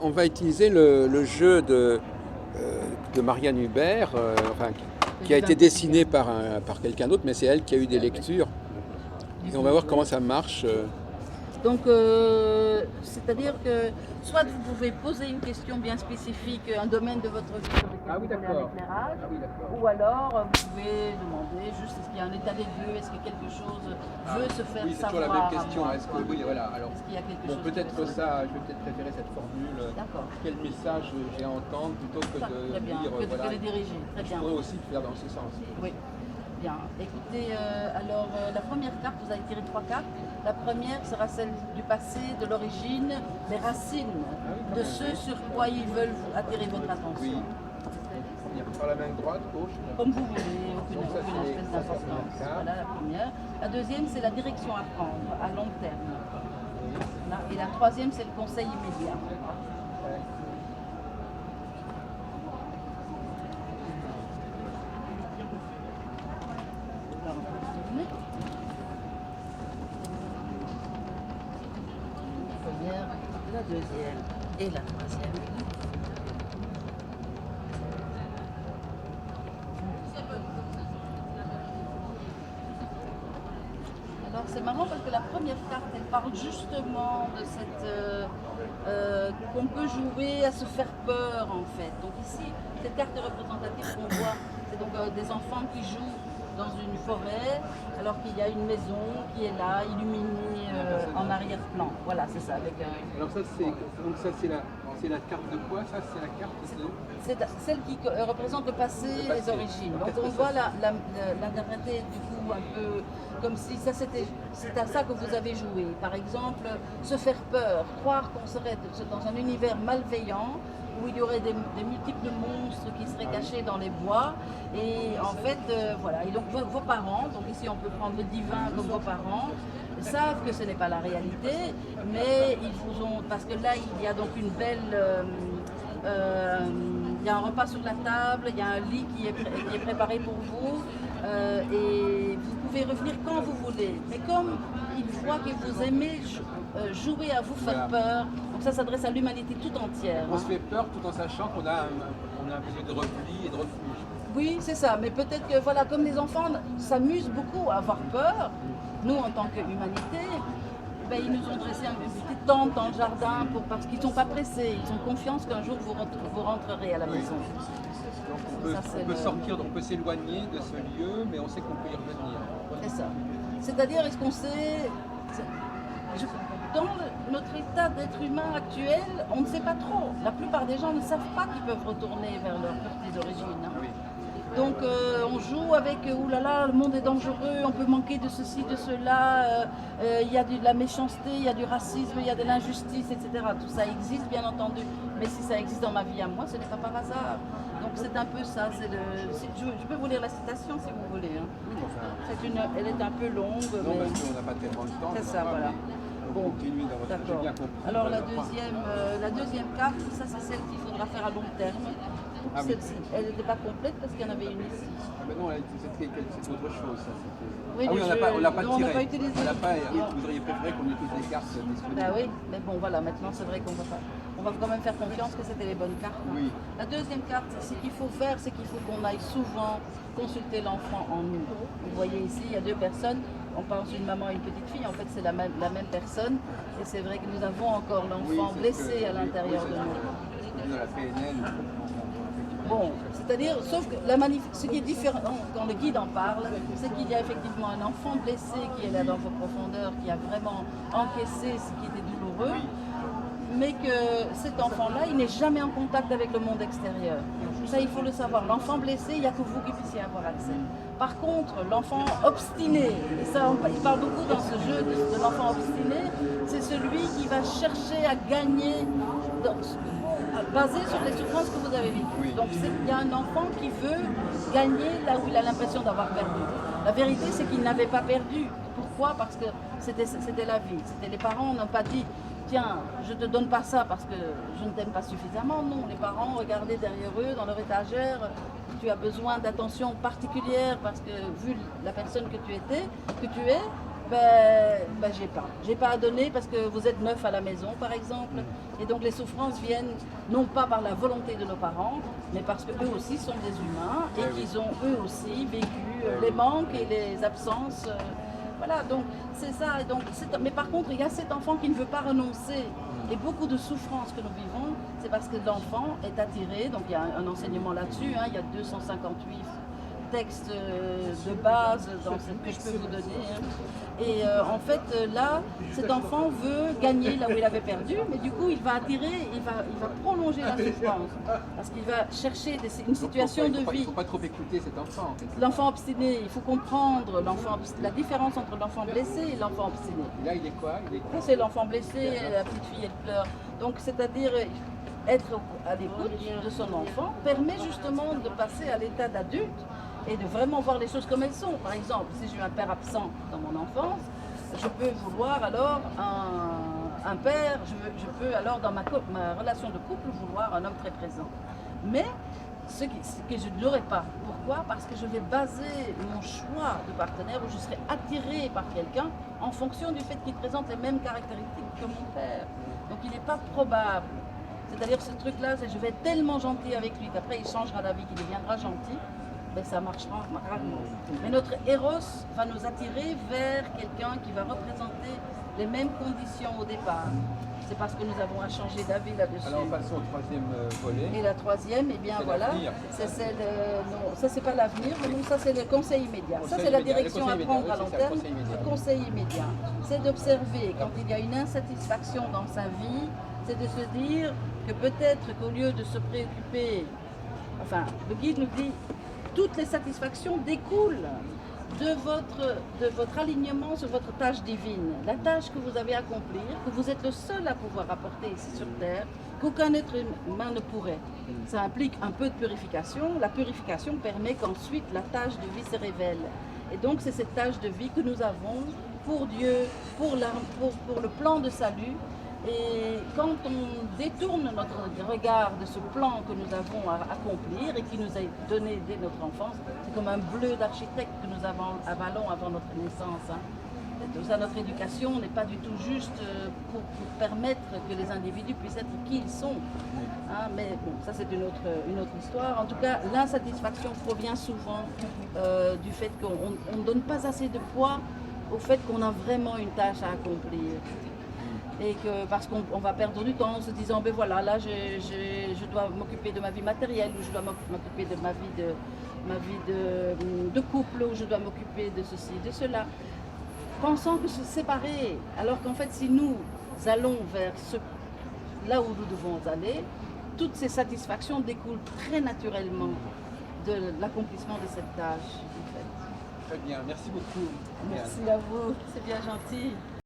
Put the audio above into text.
on va utiliser le jeu de Marianne Hubert, enfin, qui a été dessiné par quelqu'un d'autre, mais c'est elle qui a eu des lectures. Et on va voir comment ça marche. Donc, c'est-à-dire que soit vous pouvez poser une question bien spécifique, un domaine de votre vie sur lequel Ah oui, vous voulez un d'accord. éclairage, Ah oui, d'accord. ou alors vous pouvez demander juste est-ce qu'il y a un état des lieux, est-ce que quelque chose veut se faire Oui, c'est toujours savoir la même à question. moi, Est-ce que quoi. oui, voilà. Alors, Est-ce qu'il y a quelque bon, chose peut-être qui veut se ça, je vais peut-être préférer cette formule. D'accord. Quel message j'ai à entendre plutôt que Ça, de très bien, dire que voilà. les diriger, très Je bien. pourrais aussi le faire dans ce sens. Oui, bien. Écoutez, alors la première carte, vous avez tiré 3 cartes. La première sera celle du passé, de l'origine, des racines, de ce sur quoi ils veulent attirer votre attention. Oui. Par la main droite, gauche. Comme vous voulez, aucune Donc ça, espèce c'est d'importance. la Voilà la première. La deuxième, c'est la direction à prendre à long terme. Là. Et la troisième, c'est le conseil immédiat. Alors, on peut tourner. La première, la deuxième et la troisième. Alors c'est marrant parce que la première carte, elle parle justement de cette qu'on peut jouer à se faire peur en fait. Donc ici, cette carte est représentative qu'on voit, c'est donc des enfants qui jouent dans une forêt alors qu'il y a une maison qui est là, illuminée en arrière-plan. Voilà, c'est ça. Avec Alors ça, c'est la carte de quoi? Ça, c'est la carte de... c'est celle qui représente le passé et les origines. Donc on doit l'interpréter du coup un peu comme si c'est à ça que vous avez joué. Par exemple, se faire peur, croire qu'on serait dans un univers malveillant où il y aurait des multiples monstres qui seraient cachés dans les bois. Et en fait, voilà. Et donc vos parents, donc ici on peut prendre le divin comme vos parents, savent que ce n'est pas la réalité, mais ils vous ont, parce que là il y a donc une belle il y a un repas sur la table, il y a un lit qui est préparé pour vous et vous pouvez revenir quand vous voulez. Mais comme ils voient que vous aimez jouer à vous faire peur, donc ça s'adresse à l'humanité tout entière. On se fait peur tout en sachant qu'on a un besoin de repli et de refuge. Oui, c'est ça, mais peut-être que voilà, comme les enfants s'amusent beaucoup à avoir peur, nous en tant qu'humanité, ben, ils nous ont dressé une petite tente dans le jardin parce qu'ils ne sont pas pressés, ils ont confiance qu'un jour vous rentrerez à la maison. Donc on peut sortir, on peut s'éloigner de ce lieu, mais on sait qu'on peut y revenir. C'est ça. C'est-à-dire, est-ce qu'on sait... Dans notre état d'être humain actuel, on ne sait pas trop. La plupart des gens ne savent pas qu'ils peuvent retourner vers leurs petites origines. Hein. Oui. Donc on joue avec oulala, le monde est dangereux, on peut manquer de ceci, de cela, il y a de la méchanceté, il y a du racisme, il y a de l'injustice, etc. Tout ça existe bien entendu, mais si ça existe dans ma vie à moi, ce n'est pas par hasard. Donc c'est un peu ça. Je peux vous lire la citation si vous voulez. Hein. Elle est un peu longue. Non, mais... parce qu'on n'a pas tellement de temps. C'est ça, voilà. Bon, d'accord. Alors la deuxième carte, ça c'est celle qu'il faudra faire à long terme. Ah oui. Elle n'était pas complète parce qu'il y en avait une ici. Ah ben non, c'est autre chose. Ça, oui, ah oui, on l'a pas tiré. On n'a pas utilisé. Vous auriez préféré qu'on ait toutes les cartes disponibles. Bah oui, mais bon voilà, maintenant c'est vrai qu'on va pas. On va quand même faire confiance que c'était les bonnes cartes. Hein. Oui. La deuxième carte, ce qu'il faut faire, c'est qu'il faut qu'on aille souvent consulter l'enfant en nous. Vous voyez ici, il y a deux personnes. On pense une maman et une petite fille, en fait c'est la même personne. Et c'est vrai que nous avons encore l'enfant blessé à l'intérieur de nous. De la PNL. Bon, c'est-à-dire, sauf que ce qui est différent quand le guide en parle, c'est qu'il y a effectivement un enfant blessé qui est là dans vos profondeurs, qui a vraiment encaissé ce qui était douloureux, mais que cet enfant-là, il n'est jamais en contact avec le monde extérieur. Ça, il faut le savoir. L'enfant blessé, il n'y a que vous qui puissiez avoir accès. Par contre, l'enfant obstiné, et ça, il parle beaucoup dans ce jeu de l'enfant obstiné, c'est celui qui va chercher à gagner basé sur les souffrances que vous avez vécues. Oui. Donc il y a un enfant qui veut gagner là où il a l'impression d'avoir perdu. La vérité, c'est qu'il n'avait pas perdu. Pourquoi? Parce que c'était la vie. Les parents n'ont pas dit tiens, je ne te donne pas ça parce que je ne t'aime pas suffisamment. Non, les parents regardaient derrière eux, dans leur étagère, tu as besoin d'attention particulière parce que vu la personne que tu es, J'ai pas à donner parce que vous êtes 9 à la maison, par exemple. Et donc les souffrances viennent non pas par la volonté de nos parents, mais parce qu'eux aussi sont des humains et qu'ils ont eux aussi vécu les manques et les absences. Voilà, donc c'est ça. Mais par contre, il y a cet enfant qui ne veut pas renoncer. Et beaucoup de souffrances que nous vivons, c'est parce que l'enfant est attiré. Donc il y a un enseignement là-dessus, il y a 258 texte de base dans ce que je peux vous donner. Et en fait, là, cet enfant veut gagner là où il avait perdu, mais du coup, il va attirer, il va prolonger la souffrance. Parce qu'il va chercher une situation de vie. Il ne faut pas trop écouter cet enfant. En fait. L'enfant obstiné, il faut comprendre la différence entre l'enfant blessé et l'enfant obstiné. Là, il est quoi? C'est l'enfant blessé, la petite fille, elle pleure. Donc, c'est-à-dire, être à l'écoute de son enfant permet justement de passer à l'état d'adulte et de vraiment voir les choses comme elles sont. Par exemple, si j'ai eu un père absent dans mon enfance, je peux vouloir alors un père, je peux alors dans ma relation de couple vouloir un homme très présent. Mais ce que je ne l'aurai pas. Pourquoi? Parce que je vais baser mon choix de partenaire où je serai attirée par quelqu'un en fonction du fait qu'il présente les mêmes caractéristiques que mon père. Donc il n'est pas probable. C'est-à-dire ce truc-là, je vais être tellement gentil avec lui qu'après il changera d'avis, qu'il deviendra gentil. Ben, ça marchera rarement. Mais notre Eros va nous attirer vers quelqu'un qui va représenter les mêmes conditions au départ. C'est parce que nous avons à changer d'avis là-dessus. Alors passons au troisième volet. Et la troisième, eh bien voilà, c'est celle, non, ça c'est pas l'avenir, mais non, ça c'est le conseil immédiat. Ça c'est la direction à prendre à long terme. Le conseil immédiat, c'est d'observer quand il y a une insatisfaction dans sa vie, c'est de se dire que peut-être qu'au lieu de se préoccuper, enfin, le guide nous dit, toutes les satisfactions découlent de votre alignement sur votre tâche divine, la tâche que vous avez à accomplir, que vous êtes le seul à pouvoir apporter ici sur Terre, qu'aucun être humain ne pourrait. Ça implique un peu de purification. La purification permet qu'ensuite la tâche de vie se révèle. Et donc c'est cette tâche de vie que nous avons pour Dieu, pour le plan de salut. Et quand on détourne notre regard de ce plan que nous avons à accomplir et qui nous a donné dès notre enfance, c'est comme un bleu d'architecte que nous avalons avant notre naissance. Tout ça, notre éducation n'est pas du tout juste pour permettre que les individus puissent être qui ils sont. Mais bon, ça c'est une autre histoire. En tout cas, l'insatisfaction provient souvent du fait qu'on ne donne pas assez de poids au fait qu'on a vraiment une tâche à accomplir. Et que parce qu'on va perdre du temps en se disant, ben voilà, là je dois m'occuper de ma vie matérielle, ou je dois m'occuper de ma vie de couple, ou je dois m'occuper de ceci, de cela, pensant que se séparer, alors qu'en fait si nous allons vers là où nous devons aller, toutes ces satisfactions découlent très naturellement de l'accomplissement de cette tâche. En fait. Très bien, merci beaucoup. Merci à vous, c'est bien gentil.